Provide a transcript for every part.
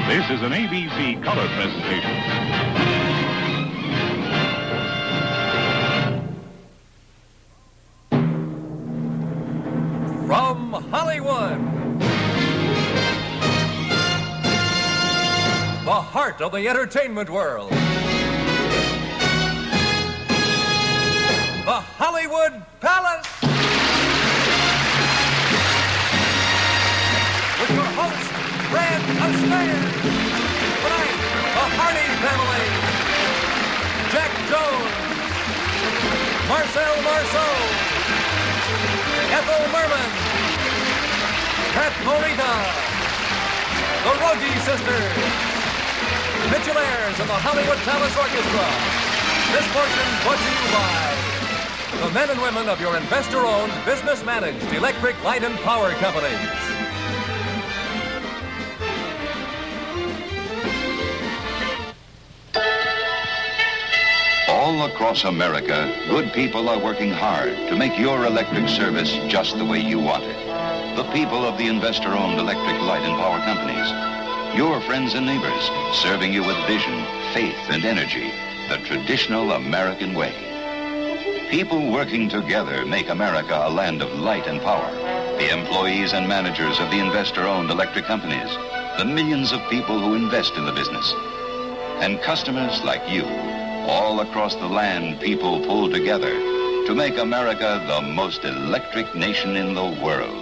This is an ABC color presentation. From Hollywood, the heart of the entertainment world, the Hollywood Palace, with your host, Fred Astaire. Tonight, the Hardy family, Jack Jones, Marcel Marceau, Ethel Merman, Pat Morita, the Rogie Sisters, Mitchell Ayers and the Hollywood Palace Orchestra. This portion brought to you by the men and women of your investor-owned, business-managed electric light and power companies. All across America, good people are working hard to make your electric service just the way you want it. The people of the investor-owned electric light and power companies. Your friends and neighbors, serving you with vision, faith, and energy, the traditional American way. People working together make America a land of light and power. The employees and managers of the investor-owned electric companies. The millions of people who invest in the business. And customers like you. All across the land, people pull together to make America the most electric nation in the world.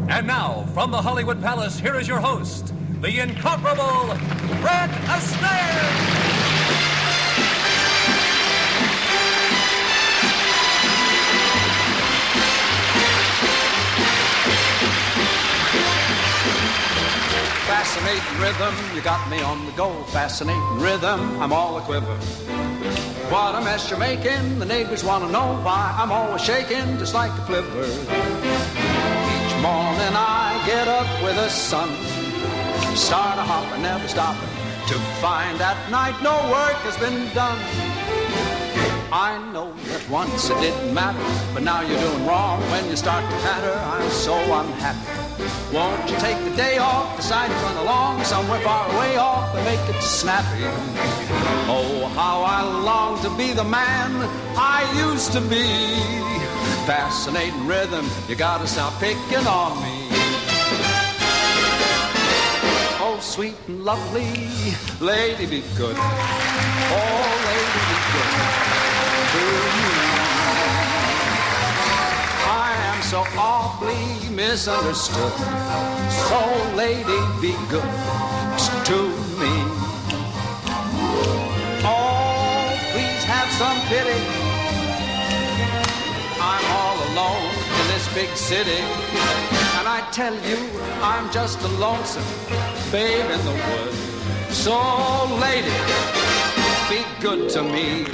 And now, from the Hollywood Palace, here is your host, the incomparable Fred Astaire. Fascinating rhythm, you got me on the go. Fascinating rhythm, I'm all a-quiver. What a mess you're making, the neighbors want to know why I'm always shaking just like a flivver. Each morning I get up with the sun, start a hopper, never stopping, to find at night no work has been done. I know that once it didn't matter, but now you're doing wrong when you start to patter. I'm so unhappy. Won't you take the day off, decide to run along somewhere far away off and make it snappy? Oh, how I long to be the man I used to be. Fascinating rhythm, you gotta stop picking on me. Oh, sweet and lovely, lady be good. Oh, lady be good to me. I am so awfully misunderstood. So, lady, be good to me. Oh, please have some pity. I'm all alone in this big city, and I tell you, I'm just a lonesome babe in the woods. So, lady, be good to me.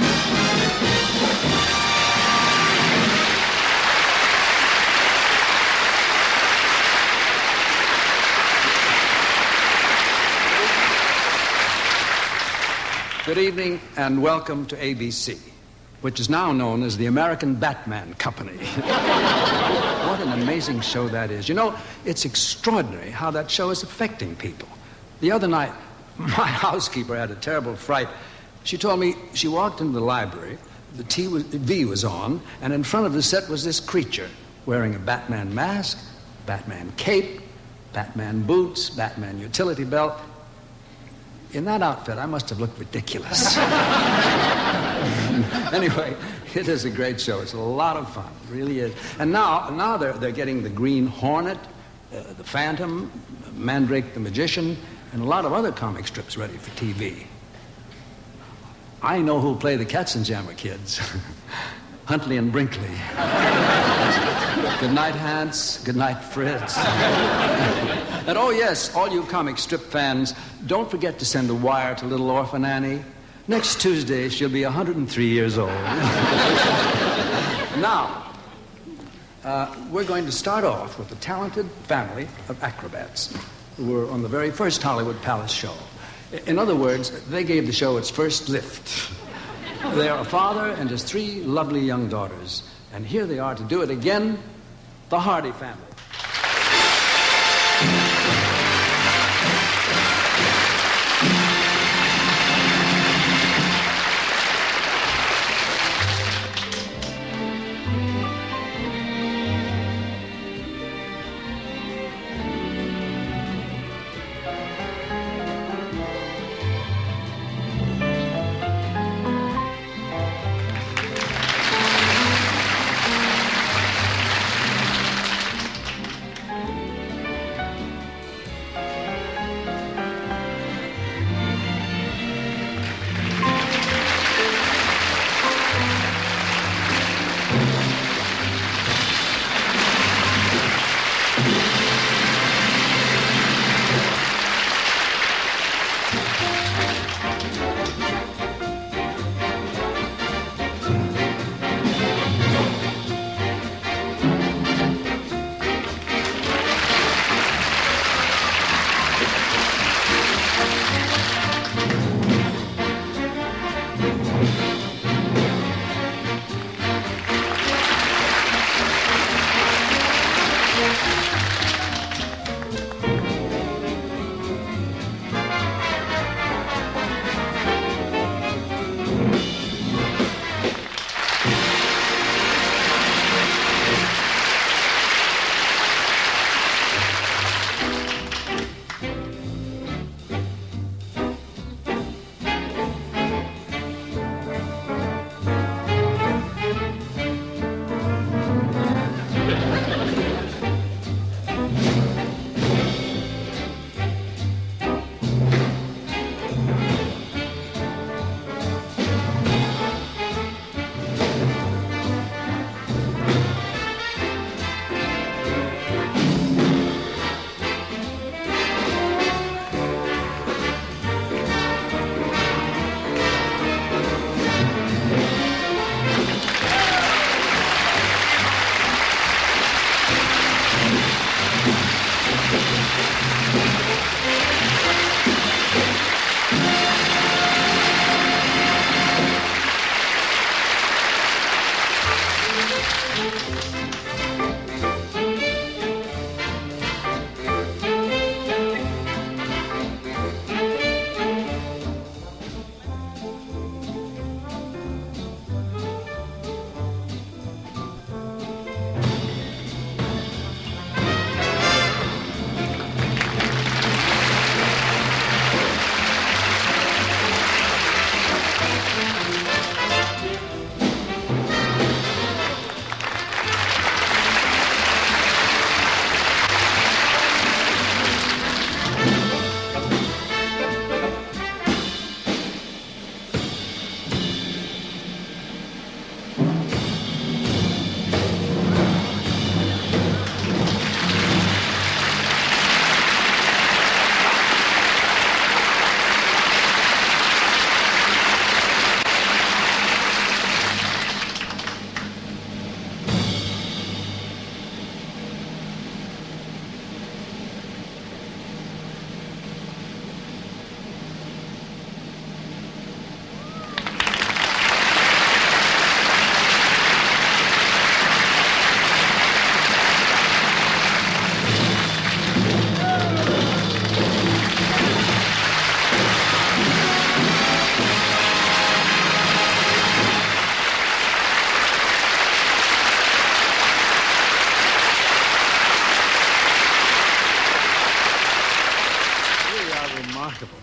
Good evening and welcome to ABC, which is now known as the American Batman Company. What an amazing show that is. You know, it's extraordinary how that show is affecting people. The other night, my housekeeper had a terrible fright. She told me she walked into the library, the TV was on, and in front of the set was this creature wearing a Batman mask, Batman cape, Batman boots, Batman utility belt. In that outfit, I must have looked ridiculous. Anyway, it is a great show. It's a lot of fun. It really is. And now they're getting the Green Hornet, the Phantom, Mandrake the Magician, and a lot of other comic strips ready for TV. I know who'll play the Katzenjammer kids. Huntley and Brinkley. Good night, Hans. Good night, Fritz. And oh, yes, all you comic strip fans, don't forget to send a wire to little orphan Annie. Next Tuesday, she'll be 103 years old. Now, we're going to start off with a talented family of acrobats who were on the very first Hollywood Palace show. In other words, they gave the show its first lift. They are a father and his 3 lovely young daughters. And here they are to do it again, the Hardy family.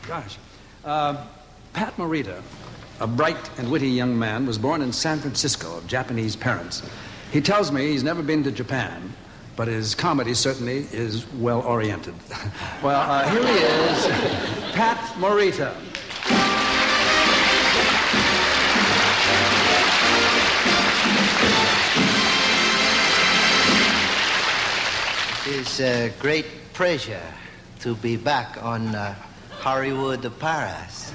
Gosh. Pat Morita, a bright and witty young man, was born in San Francisco of Japanese parents. He tells me he's never been to Japan, but his comedy certainly is well-oriented. Well, here he is, Pat Morita. It's a great pleasure to be back on Hollywood Paris.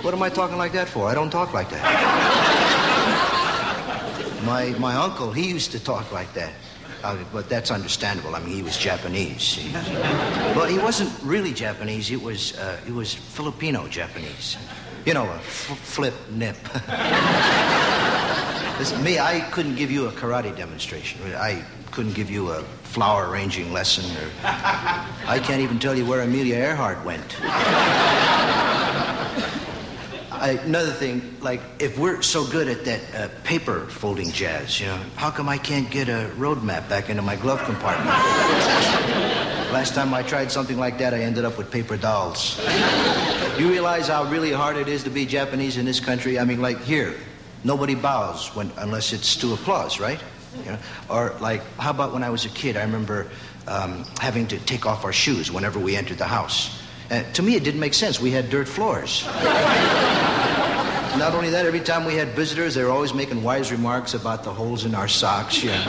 What am I talking like that for? I don't talk like that. My uncle, he used to talk like that. But that's understandable. I mean, he was Japanese. See? But he wasn't really Japanese. He was Filipino Japanese. You know, a flip nip. Listen, me, I couldn't give you a karate demonstration. I couldn't give you a flower arranging lesson. Or I can't even tell you where Amelia Earhart went. Another thing, like, if we're so good at that paper folding jazz, you know, how come I can't get a road map back into my glove compartment? Last time I tried something like that, I ended up with paper dolls. You realize how really hard it is to be Japanese in this country? I mean, like, here, nobody bows unless it's to applause, right? You know? Or, like, how about when I was a kid? I remember having to take off our shoes whenever we entered the house. To me, it didn't make sense. We had dirt floors. Not only that, every time we had visitors, they were always making wise remarks about the holes in our socks. Yeah.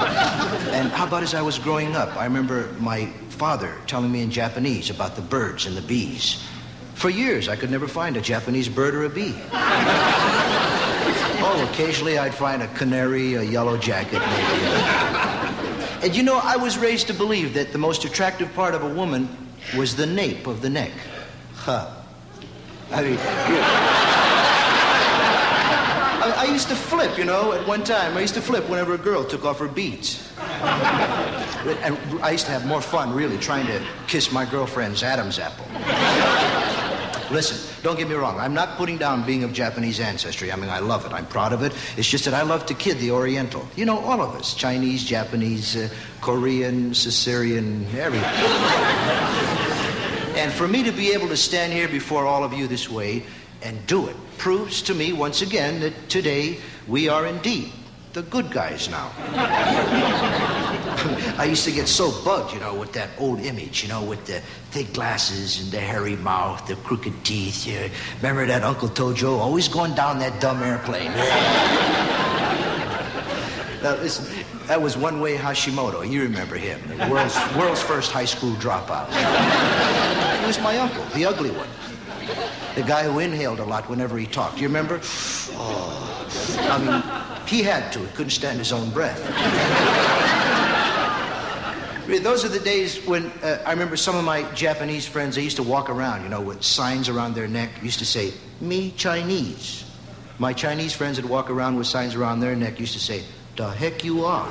And how about as I was growing up? I remember my father telling me in Japanese about the birds and the bees. For years, I could never find a Japanese bird or a bee. Oh, occasionally I'd find a canary, a yellow jacket, maybe. And you know, I was raised to believe that the most attractive part of a woman was the nape of the neck. Huh. I mean, I used to flip, you know, at one time. I used to flip whenever a girl took off her beads. And I used to have more fun, really, trying to kiss my girlfriend's Adam's apple. Listen, don't get me wrong. I'm not putting down being of Japanese ancestry. I mean, I love it. I'm proud of it. It's just that I love to kid the Oriental. You know, all of us. Chinese, Japanese, Korean, Sicilian, everything. And for me to be able to stand here before all of you this way and do it proves to me once again that today we are indeed the good guys now. I used to get so bugged, you know, with that old image, you know, with the thick glasses and the hairy mouth, the crooked teeth. You remember that Uncle Tojo always going down that dumb airplane? Now, listen, that was One-Way Hashimoto. You remember him, the world's first high school dropout. He was my uncle, the ugly one. The guy who inhaled a lot whenever he talked. You remember? Oh, I mean, he had to. He couldn't stand his own breath. Those are the days when I remember some of my Japanese friends, they used to walk around, you know, with signs around their neck. Used to say, "Me Chinese." My Chinese friends that walk around with signs around their neck used to say, "The heck you are."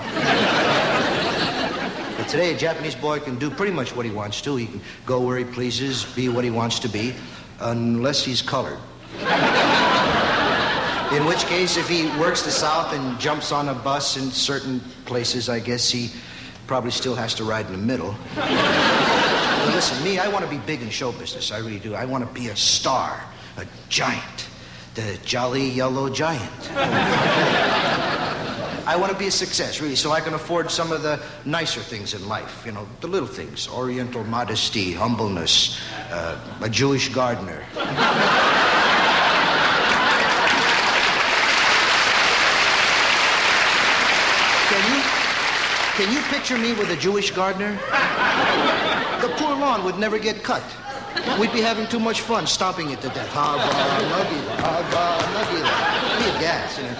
But today, a Japanese boy can do pretty much what he wants to. He can go where he pleases, be what he wants to be, unless he's colored. In which case, if he works the South and jumps on a bus in certain places, I guess he probably still has to ride in the middle. But listen, me, I want to be big in show business. I really do. I want to be a star, a giant, the Jolly Yellow Giant. I want to be a success, really, so I can afford some of the nicer things in life. You know, the little things. Oriental modesty, humbleness, a Jewish gardener. Can you picture me with a Jewish gardener? The poor lawn would never get cut. We'd be having too much fun stomping it to death. Hava, nugila, hava, nugila. Be a gas, you know.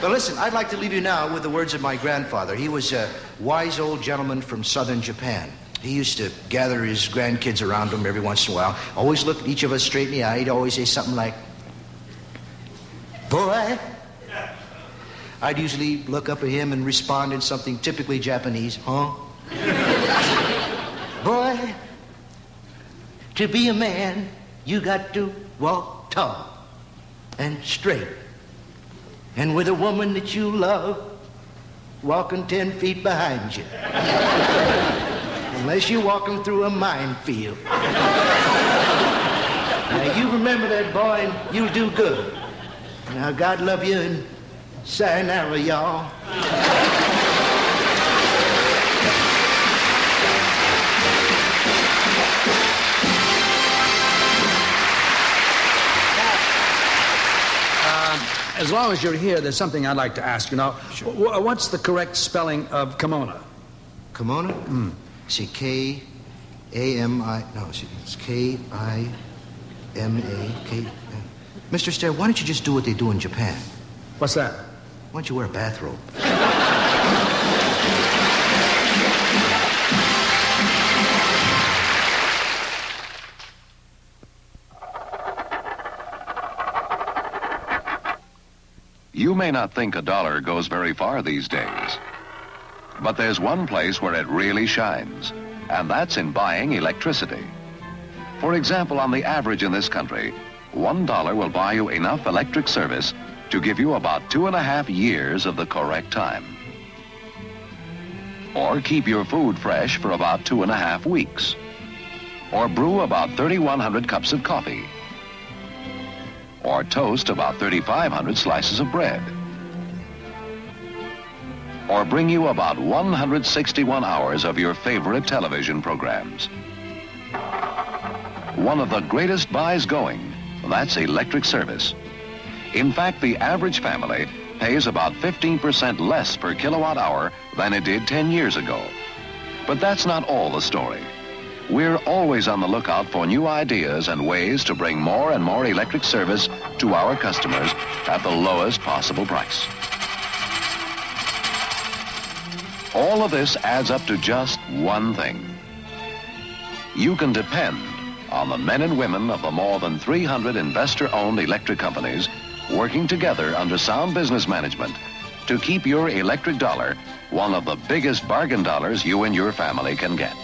But listen, I'd like to leave you now with the words of my grandfather. He was a wise old gentleman from southern Japan. He used to gather his grandkids around him every once in a while. Always look at each of us straight in the eye. He'd always say something like, "Boy." I'd usually look up at him and respond in something typically Japanese. "Huh?" "Boy, to be a man, you got to walk tall and straight. And with a woman that you love walking 10 feet behind you. Unless you're walking through a minefield. Now, you remember that, boy, and you'll do good. Now, God love you, and sayonara, y'all." As long as you're here, there's something I'd like to ask you. Now, Sure. What's the correct spelling of kimono? Kimono? See, K-A-M-I... No, see, it's K-I-M-A... Mr. Astaire, why don't you just do what they do in Japan? What's that? Why don't you wear a bathrobe? may not think a dollar goes very far these days, but there's one place where it really shines, and that's in buying electricity. For example, on the average in this country, $1 will buy you enough electric service to give you about 2.5 years of the correct time. Or keep your food fresh for about 2.5 weeks. Or brew about 3,100 cups of coffee. Or toast about 3,500 slices of bread. Or bring you about 161 hours of your favorite television programs. One of the greatest buys going, that's electric service. In fact, the average family pays about 15% less per kilowatt hour than it did 10 years ago. But that's not all the story. We're always on the lookout for new ideas and ways to bring more and more electric service to our customers at the lowest possible price. All of this adds up to just one thing. You can depend on the men and women of the more than 300 investor-owned electric companies working together under sound business management to keep your electric dollar one of the biggest bargain dollars you and your family can get.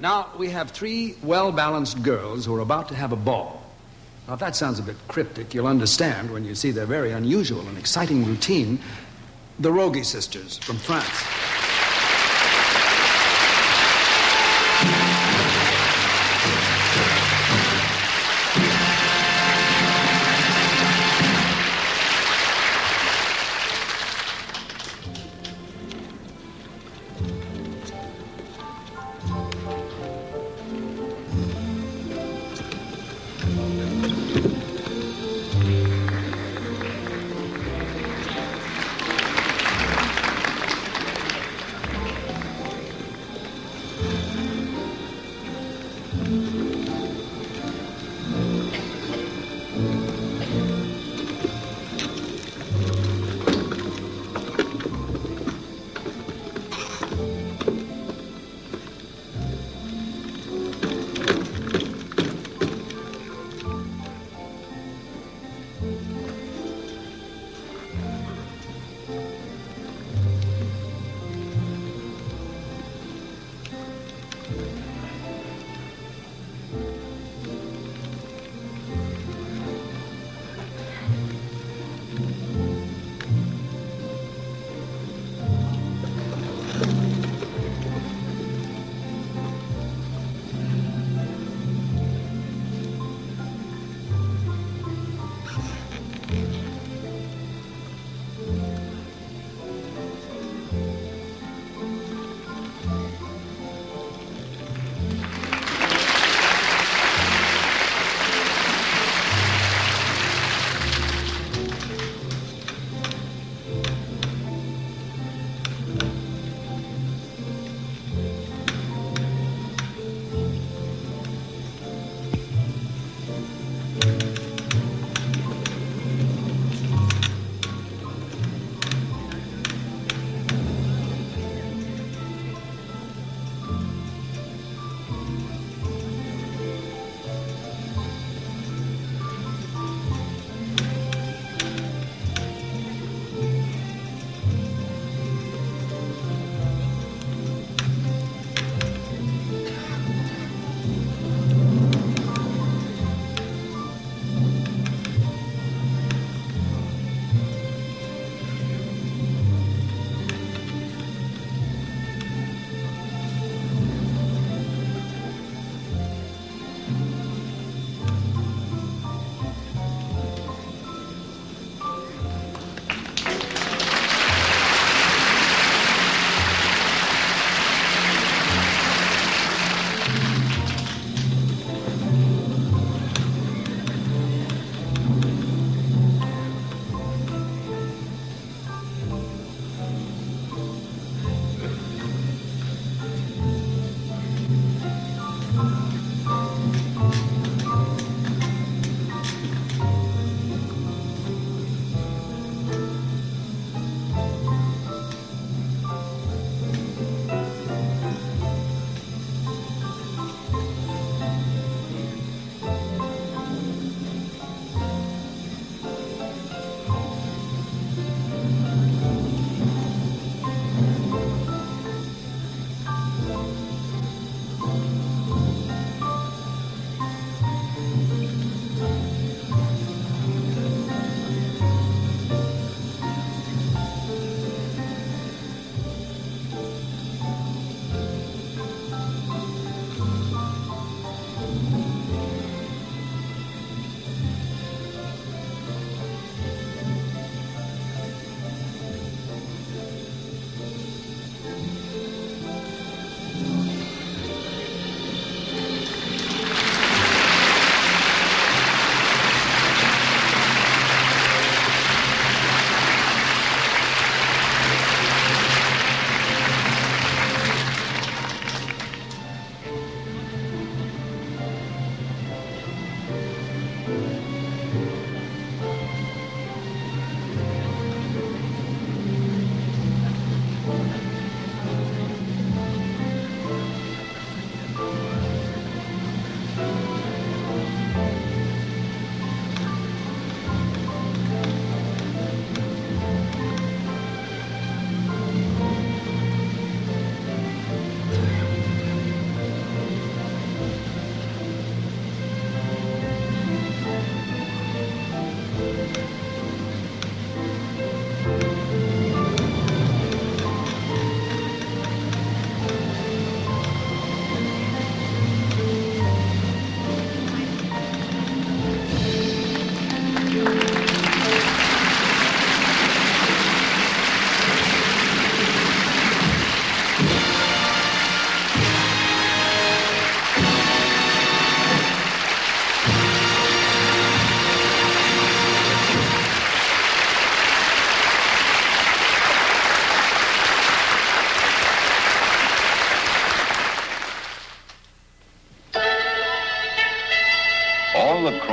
Now, we have 3 well-balanced girls who are about to have a ball. Now, if that sounds a bit cryptic, you'll understand when you see their very unusual and exciting routine, the Rogi sisters from France.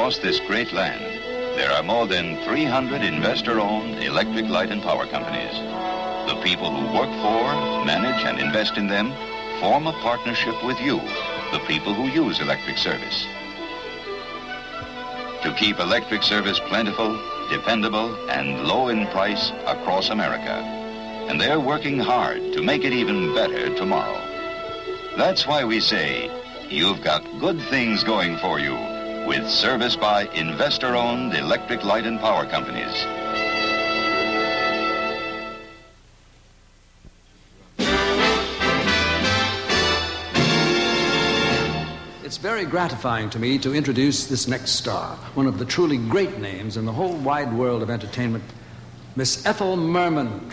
across this great land, there are more than 300 investor-owned electric light and power companies. The people who work for, manage, and invest in them form a partnership with you, the people who use electric service. To keep electric service plentiful, dependable, and low in price across America. And they're working hard to make it even better tomorrow. That's why we say, you've got good things going for you with service by investor-owned electric light and power companies. It's very gratifying to me to introduce this next star, one of the truly great names in the whole wide world of entertainment, Miss Ethel Merman.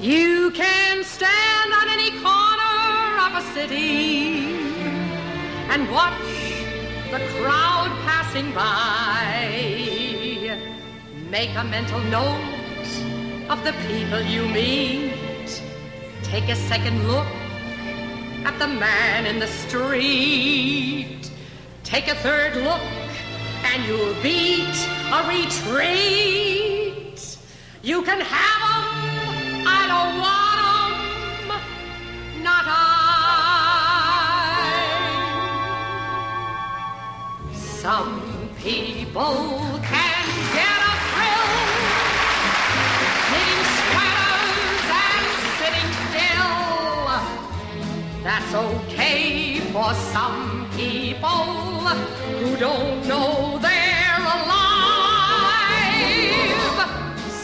You can stand on any corner of a city and watch the crowd passing by. Make a mental note of the people you meet. Take a second look at the man in the street. Take a third look and you'll beat a retreat. You can have 'em, I don't want 'em, not I. Some people can get a thrill knitting sweaters and sitting still. That's okay for some people who don't know they're alive.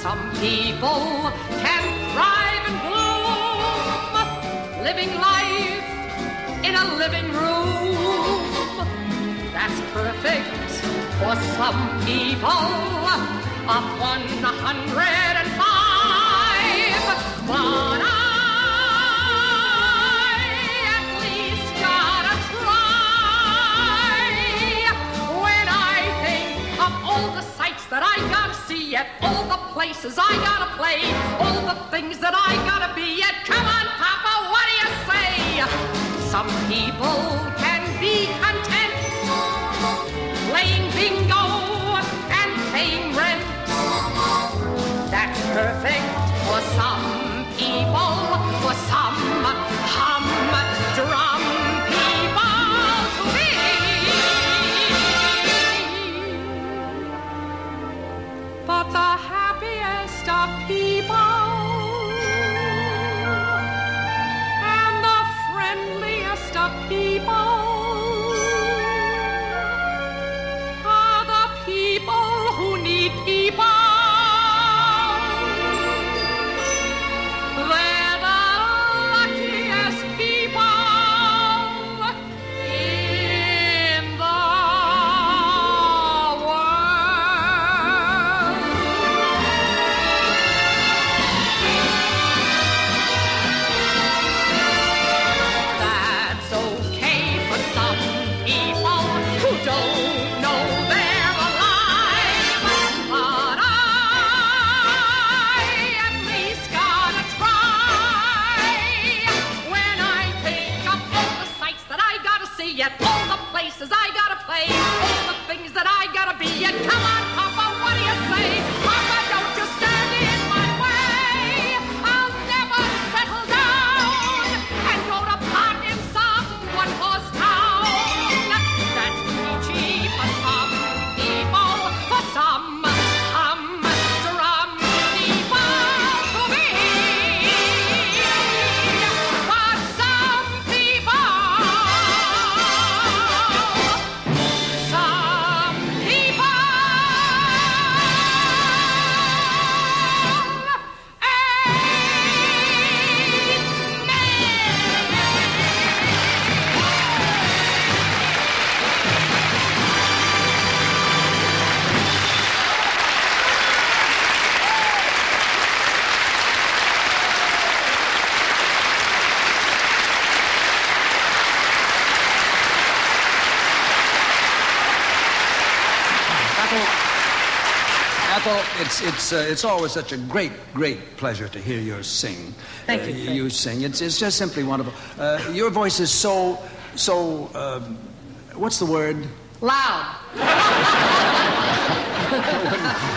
Some people can thrive and bloom, living life in a living room. That's perfect for some people of 105. But I at least gotta try. When I think of all the sights that I gotta see at all the places I gotta play, all the things that I gotta be at. Come on, Papa, what do you say? Some people can be content playing bingo and paying rent. That's perfect for some people, for some humdrum people to be. But the happiest of people and the friendliest of people are the people who need people. They're the luckiest people in the world. That's okay for some people who don't know they're alive. But I at least gotta try. When I think of all the sights that I gotta see at all the places I gotta play, all the things that I gotta be at. Come on, Papa, what do you say? Papa, don't you stand in my way. I'll never settle down and go to pot in some one-horse town. That's peachy for some people, for some humdrum people to be. For some people, some people Ethel, it's always such a great pleasure to hear you sing. Thank you, Fred. You sing. It's just simply wonderful. Your voice is so. What's the word? Loud.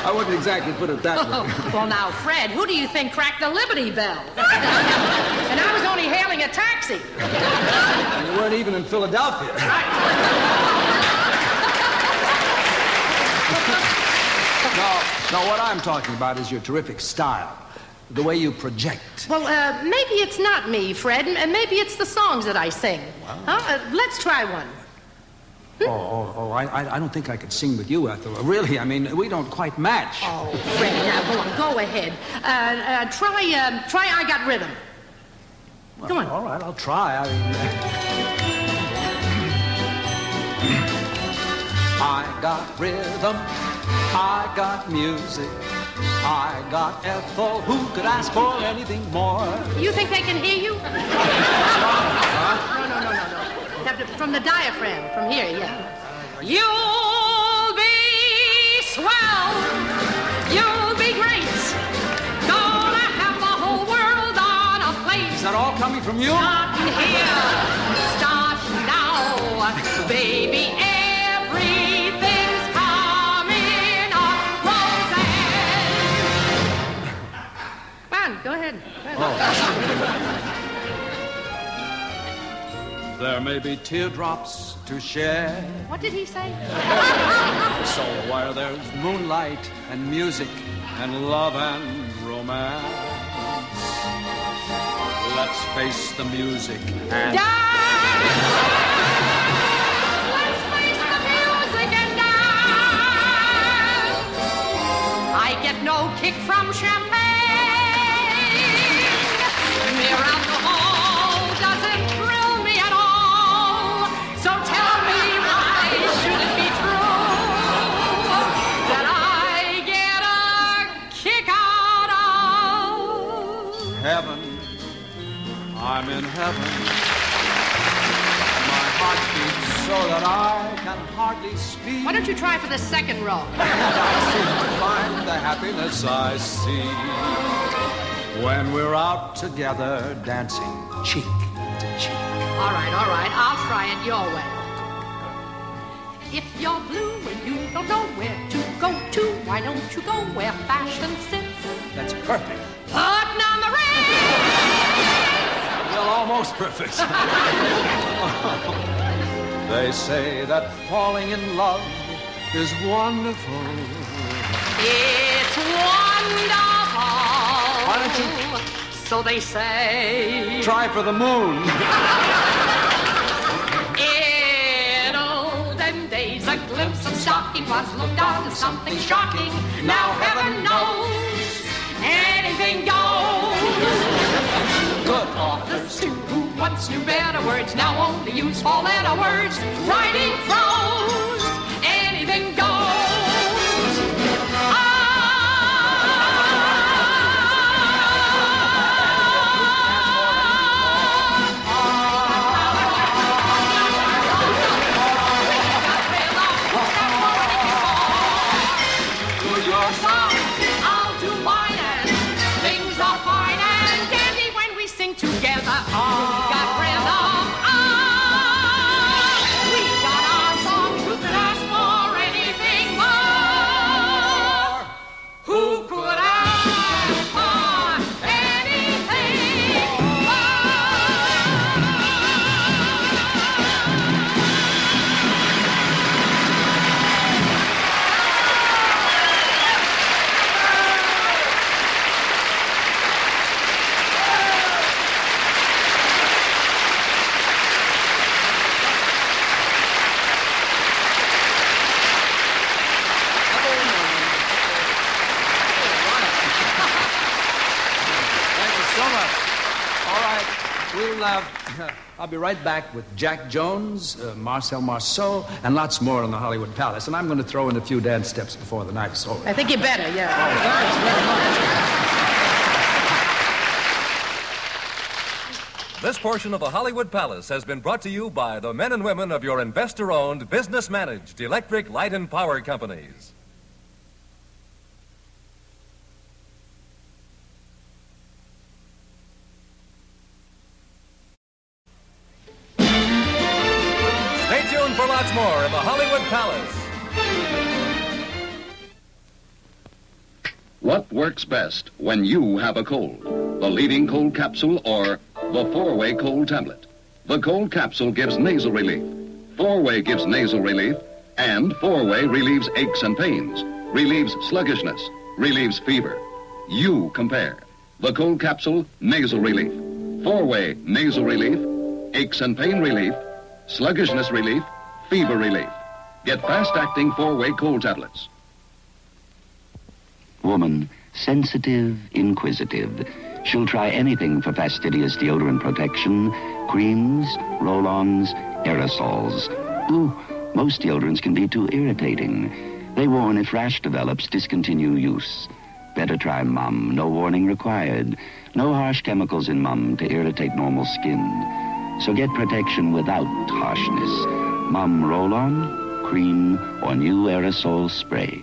I wouldn't exactly put it that way. Well, now, Fred, who do you think cracked the Liberty Bell? And I was only hailing a taxi. And you weren't even in Philadelphia. No, what I'm talking about is your terrific style. The way you project. Well, maybe it's not me, Fred, and maybe it's the songs that I sing. Wow. Let's try one. I don't think I could sing with you, Ethel. Really, I mean, we don't quite match. Oh, Fred, now go ahead. Try I Got Rhythm. Well, Come on. All right, I'll try. I got rhythm, I got music, I got Ethel. Who could ask for anything more? You think they can hear you? Huh? No. You have to, from the diaphragm, from here, yeah. You'll be swell. You'll be great. Gonna have the whole world on a plate. Is that all coming from you? Starting here. Start now. Baby, everything's coming up roses. Come on, go ahead. There may be teardrops to shed. What did he say? So where there's moonlight and music and love and romance, let's face the music and Dance! Let's face the music and dance. I get no kick from champagne. Mere alcohol doesn't thrill me at all. So tell me, why should it be true that I get a kick out of heaven. I'm in heaven. My heart beats so that I can hardly speak. Why don't you try for the second row? I seem to find the happiness I see when we're out together dancing cheek to cheek. All right. I'll try it your way. If you're blue and you don't know where to go to, why don't you go where fashion sits? That's perfect. Putting on the ring! Well, almost perfect. They say that falling in love is wonderful. It's wonderful. Why don't you So they say. try for the moon? In olden days, a glimpse of stocking was looked on as something shocking. Now heaven knows anything goes. Good authors too, who once knew better words, now only use four-letter words. Writing prose, anything goes. I'll do mine and things are fine and dandy when we sing together. We got rhythm. We got our songs. Who could ask for anything more? Who could ask for anything I'll be right back with Jack Jones, Marcel Marceau, and lots more in the Hollywood Palace. And I'm going to throw in a few dance steps before the night is over. I think you better, yeah. This portion of the Hollywood Palace has been brought to you by the men and women of your investor-owned, business-managed electric light and power companies. more in the Hollywood Palace. What works best when you have a cold? The leading cold capsule or the four-way cold tablet? The cold capsule gives nasal relief. Four-way gives nasal relief, and four-way relieves aches and pains, relieves sluggishness, relieves fever. You compare. The cold capsule, nasal relief. Four-way, nasal relief, aches and pain relief, sluggishness relief, fever relief. Get fast-acting four-way cold tablets. Woman, sensitive, inquisitive. She'll try anything for fastidious deodorant protection. Creams, roll-ons, aerosols. Ooh, most deodorants can be too irritating. They warn if rash develops, discontinue use. Better try Mum. No warning required. No harsh chemicals in Mum to irritate normal skin. So get protection without harshness. Mum roll-on, cream, or new aerosol spray.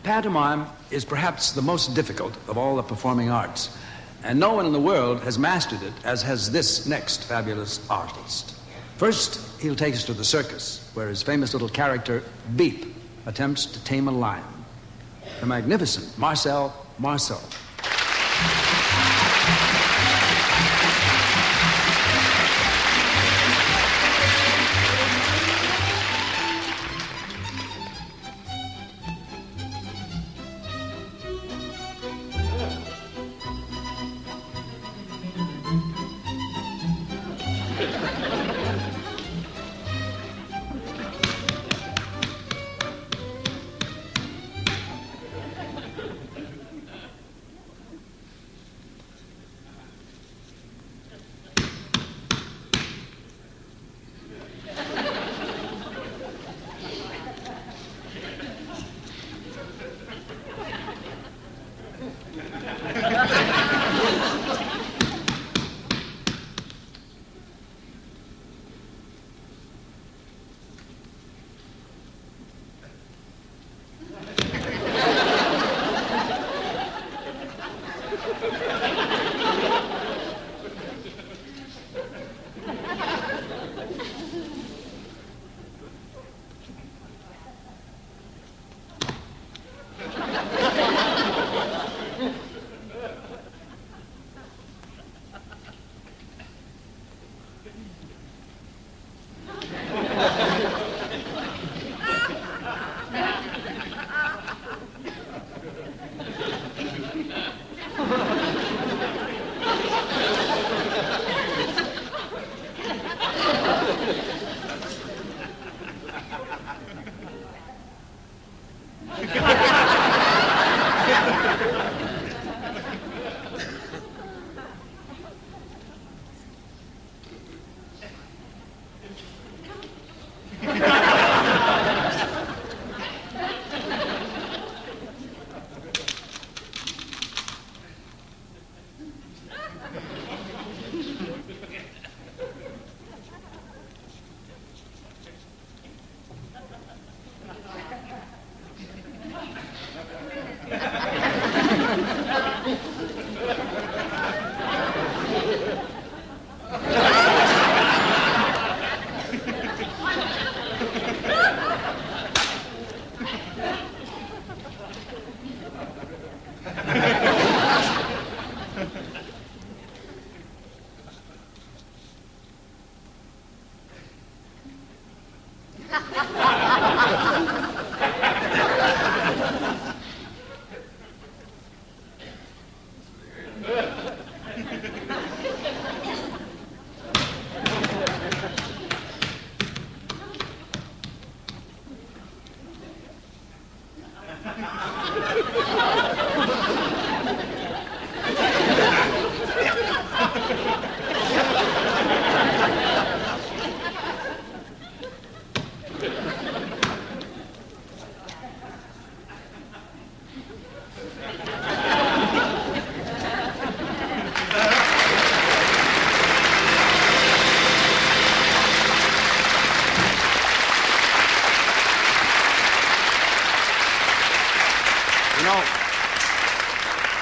Pantomime is perhaps the most difficult of all the performing arts, and no one in the world has mastered it as has this next fabulous artist. First, he'll take us to the circus, where his famous little character, Beep, attempts to tame a lion. The magnificent Marcel Marceau.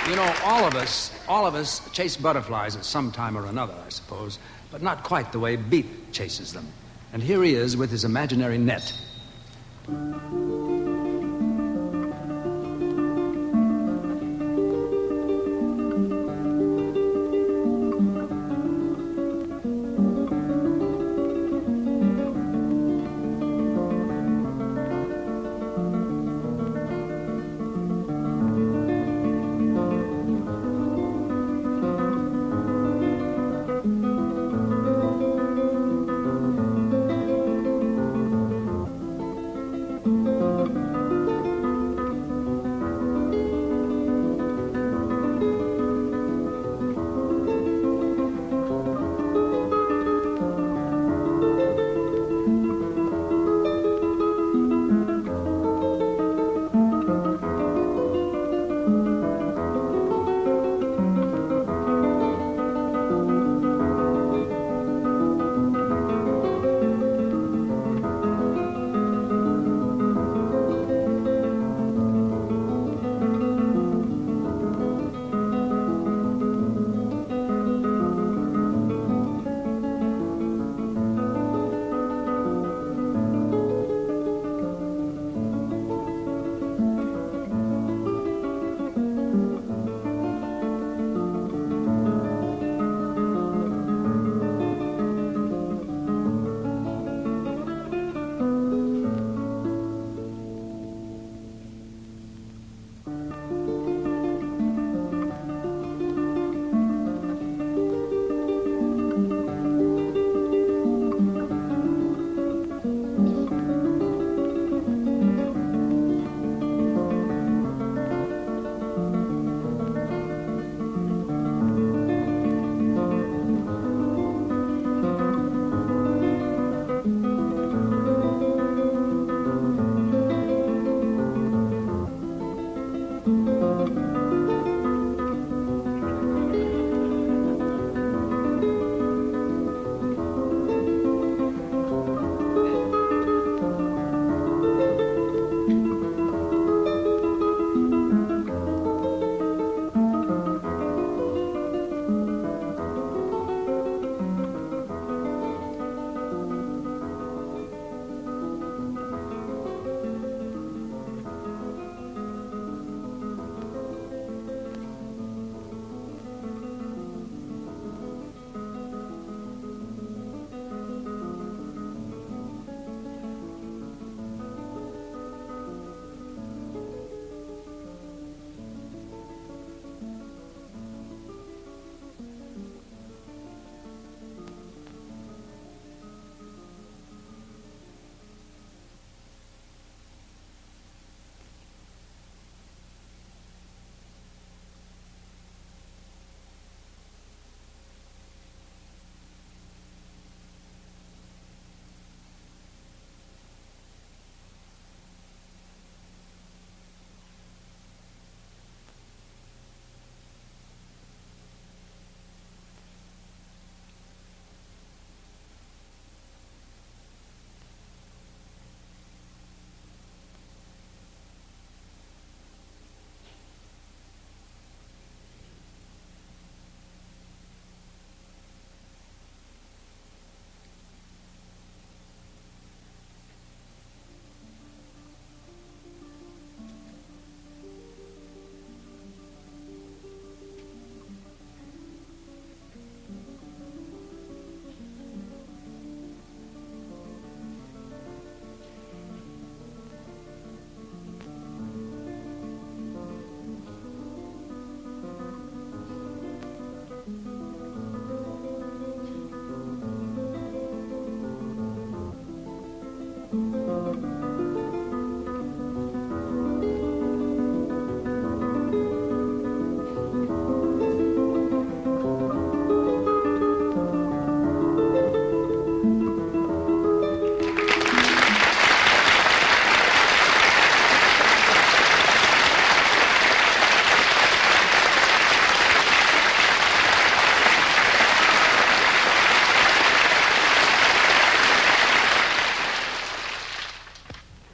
You know, all of us all of us chase butterflies at some time or another, I suppose, but not quite the way Beat chases them. And here he is with his imaginary net.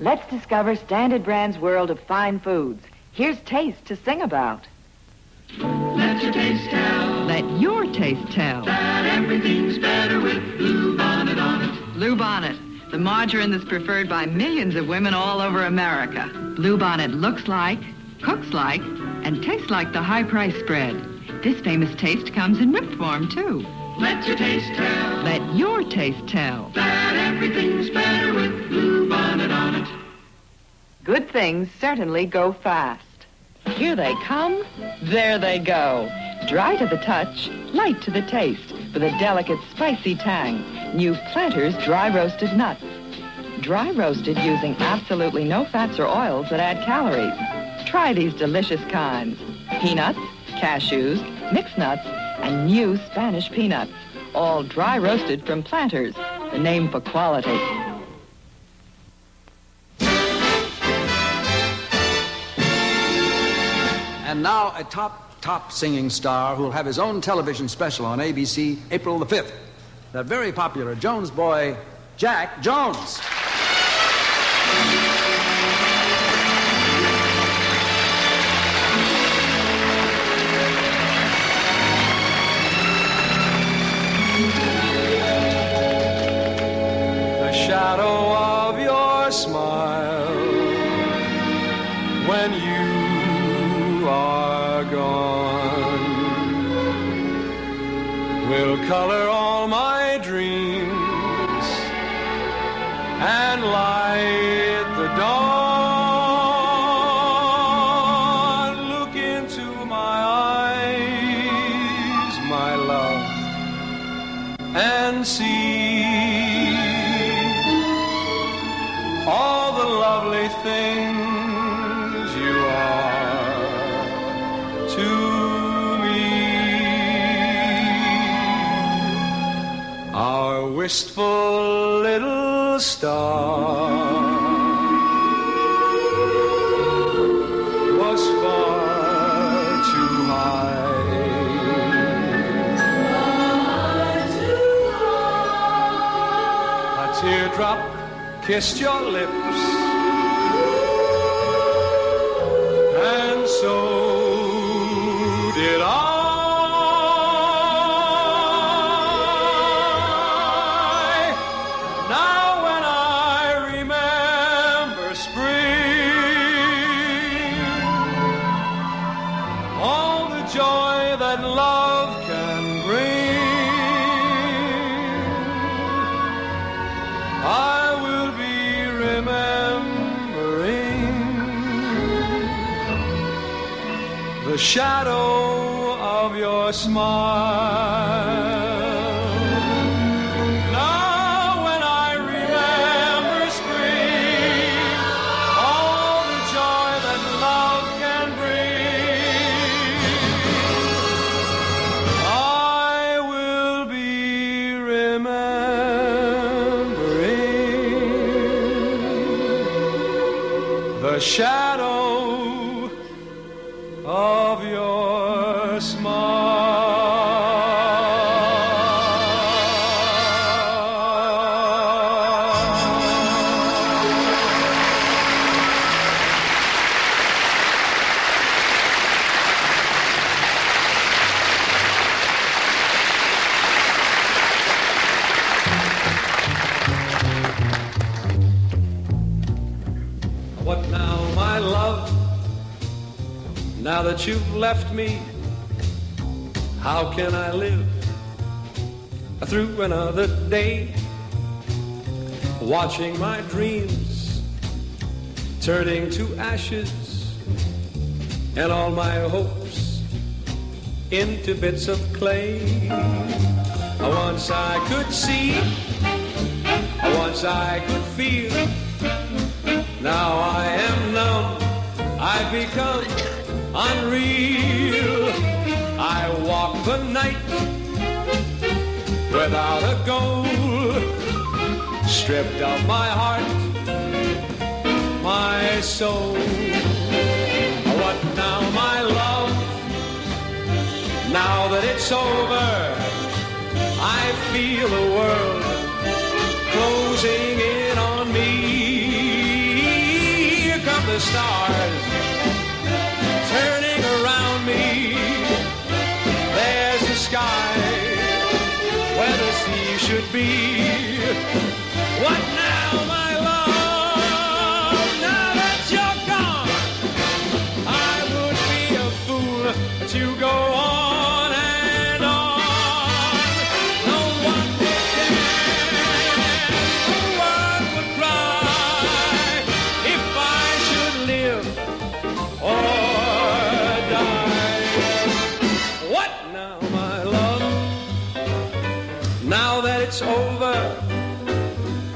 Let's discover Standard Brand's world of fine foods. Here's taste to sing about. Let's your taste tell. Let your taste tell. That everything's better with Blue Bonnet on it. Blue Bonnet, the margarine that's preferred by millions of women all over America. Blue Bonnet looks like, cooks like, and tastes like the high-price spread. This famous taste comes in whipped form, too. Let your taste tell. Let your taste tell. That everything's better with Blue Bonnet on it. Good things certainly go fast. Here they come, there they go. Dry to the touch, light to the taste, with a delicate spicy tang. New Planters dry roasted nuts. Dry roasted using absolutely no fats or oils that add calories. Try these delicious kinds. Peanuts, cashews, mixed nuts, and new Spanish peanuts. All dry roasted from Planters, the name for quality. And now a top singing star who'll have his own television special on ABC April the 5th. The very popular Jones boy, Jack Jones. The shadow of your smile when you are gone will color all my dreams and light the dawn. Look into my eyes, my love, and see all the lovely things you are to me. Our wistful little star was far too high. A teardrop kissed your lips, and so did I. Now when I remember spring, all the joy that love can bring, I will be remembering the shadow of your smile. Now when I remember spring, all the joy that love can bring, I will be remembering the shadow of your What now, my love? Now that you've left me, how can I live through another day, watching my dreams turning to ashes and all my hopes into bits of clay? Once I could see, once I could feel, now I am numb, I've become unreal. I walk the night without a goal, stripped of my heart, my soul. What now, my love? Now that it's over, I feel the world closing in on me. Here come the stars turning around me. it's over,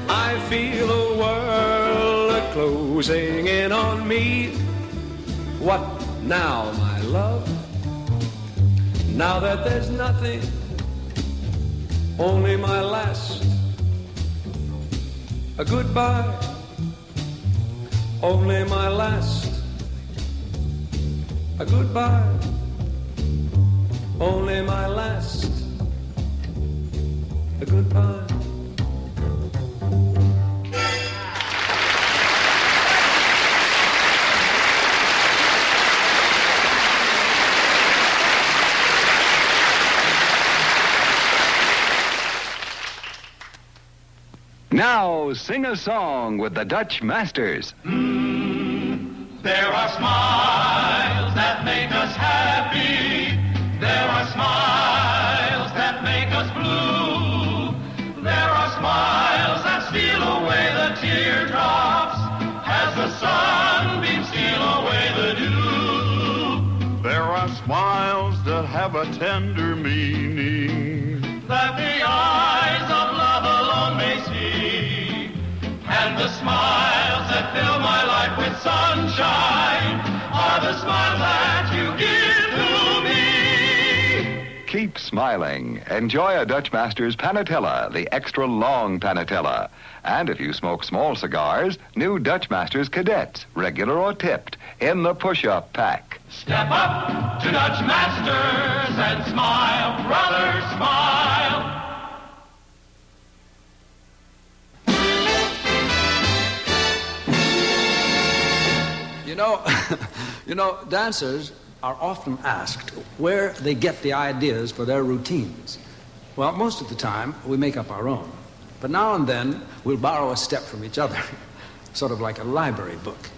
I feel the world closing in on me. What now, my love? Now that there's nothing, only my last, a goodbye, only my last, a goodbye, only my last, a goodbye. Now sing a song with the Dutch Masters. There are smiles that make us happy. There are smiles that make us blue. There are smiles that steal away the teardrops as the sunbeams steal away the dew. There are smiles that have a tender meaning that the eyes of love alone may see. And the smiles that fill my life with sunshine are the smiles that you give to me. Keep smiling. Enjoy a Dutch Masters Panatella, the extra long Panatella. And if you smoke small cigars, new Dutch Masters Cadets, regular or tipped, in the push-up pack. Step up to Dutch Masters and smile, brother, smile. You know, dancers are often asked where they get the ideas for their routines. Well, most of the time, we make up our own. But now and then, we'll borrow a step from each other, sort of like a library book.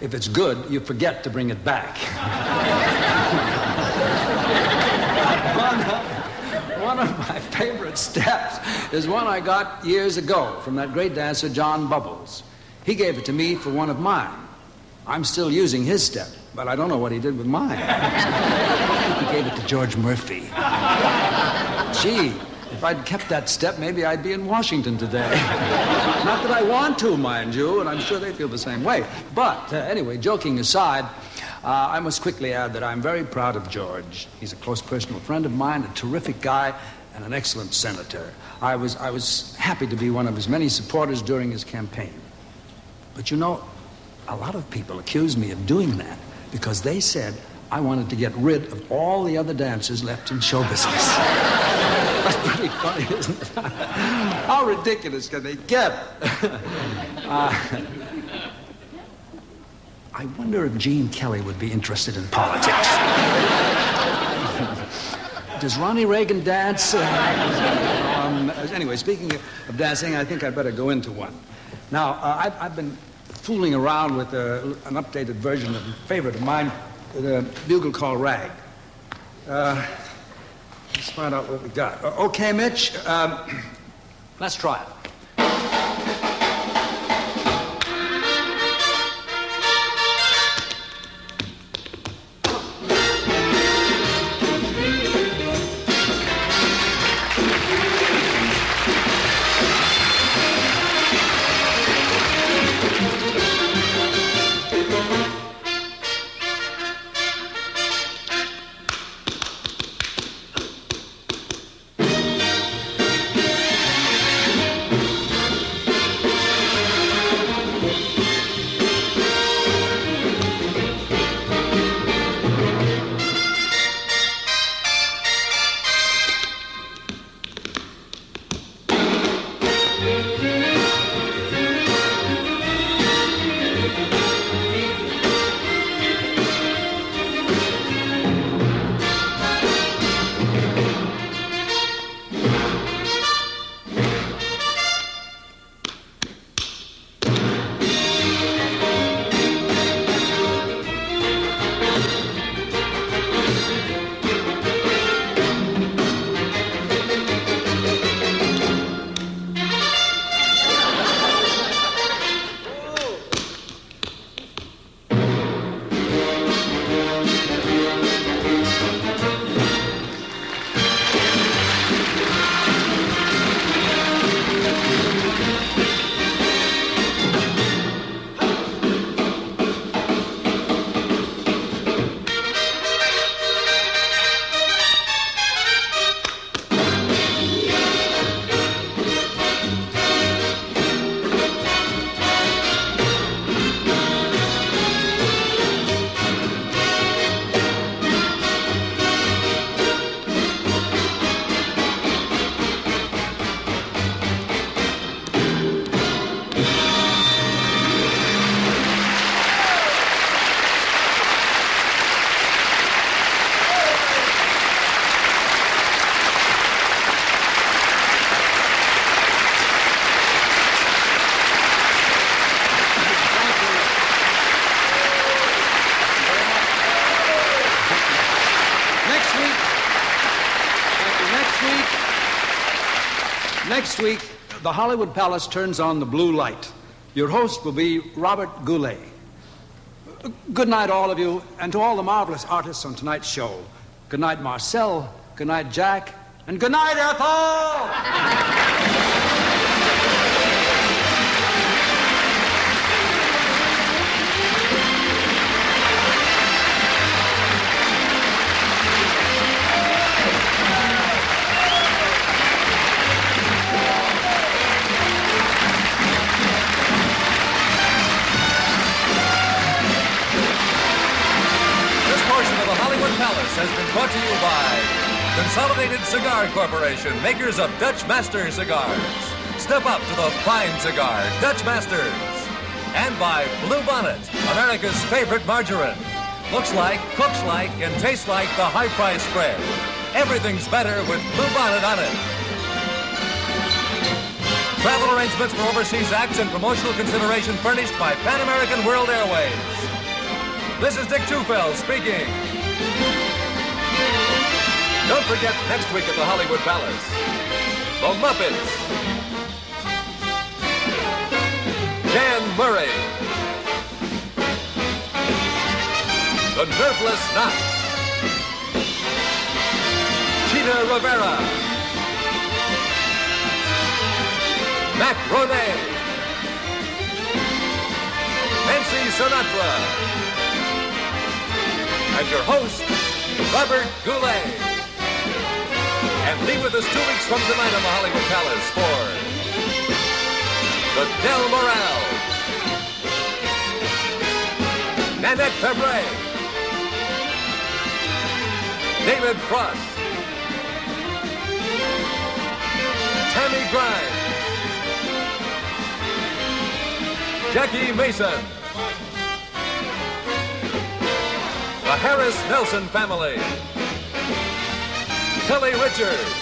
If it's good, you forget to bring it back. One of my favorite steps is one I got years ago from that great dancer, John Bubbles. He gave it to me for one of mine. I'm still using his step, but I don't know what he did with mine. He gave it to George Murphy. Gee, if I'd kept that step, maybe I'd be in Washington today. Not that I want to, mind you, and I'm sure they feel the same way. But anyway, joking aside, I must quickly add that I'm very proud of George. He's a close personal friend of mine, a terrific guy, and an excellent senator. I was happy to be one of his many supporters during his campaign. But you know, a lot of people accused me of doing that because they said I wanted to get rid of all the other dancers left in show business. That's pretty funny, isn't it? How ridiculous can they get? I wonder if Gene Kelly would be interested in politics. Does Ronnie Reagan dance? Anyway, speaking of dancing, I think I'd better go into one. Now, I've been fooling around with an updated version of a favorite of mine, the bugle called Rag. Let's find out what we got. Okay, Mitch, let's try it. Next week, the Hollywood Palace turns on the blue light. Your host will be Robert Goulet. Good night, all of you, and to all the marvelous artists on tonight's show. Good night, Marcel. Good night, Jack. And good night, Ethel! Palace has been brought to you by Consolidated Cigar Corporation, makers of Dutch Master cigars. Step up to the fine cigar, Dutch Masters. And by Blue Bonnet, America's favorite margarine. Looks like, cooks like, and tastes like the high-price spread. Everything's better with Blue Bonnet on it. Travel arrangements for overseas acts and promotional consideration furnished by Pan American World Airways. This is Dick Tufel speaking. Don't forget, next week at the Hollywood Palace, The Muppets, Dan Murray, The Nerveless Knots, Cheetah Rivera, Mac Ronay, Nancy Sinatra, and your host, Robert Goulet. And be with us 2 weeks from tonight on the Hollywood Palace for the Del Morale, Nanette Febray, David Frost, Tammy Grimes, Jackie Mason, the Harris Nelson family, Kelly Richards,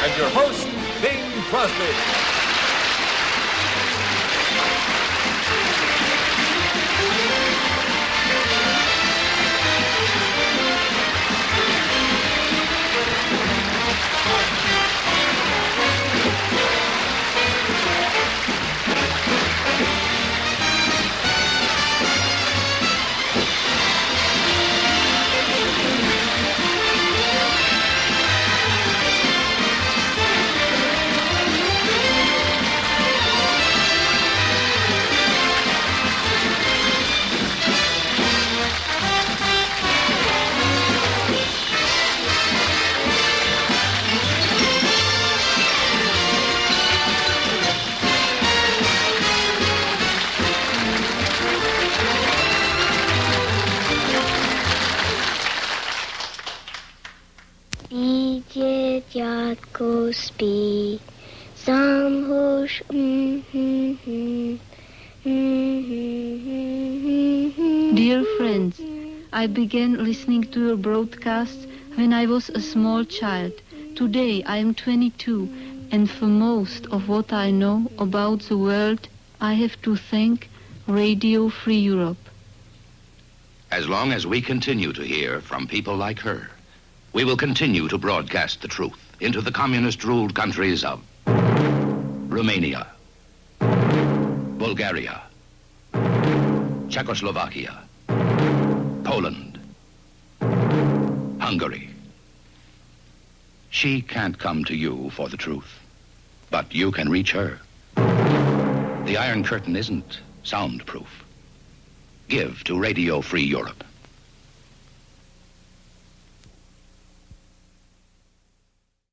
and your host, Bing Crosby. Děťátko spí, sám hoš. Dear friends, I began listening to your broadcasts when I was a small child. Today I am 22, and for most of what I know about the world, I have to thank Radio Free Europe. As long as we continue to hear from people like her, we will continue to broadcast the truth into the communist-ruled countries of Romania, Bulgaria, Czechoslovakia, Poland, Hungary, She can't come to you for the truth, but you can reach her. The Iron Curtain isn't soundproof. Give to Radio Free Europe.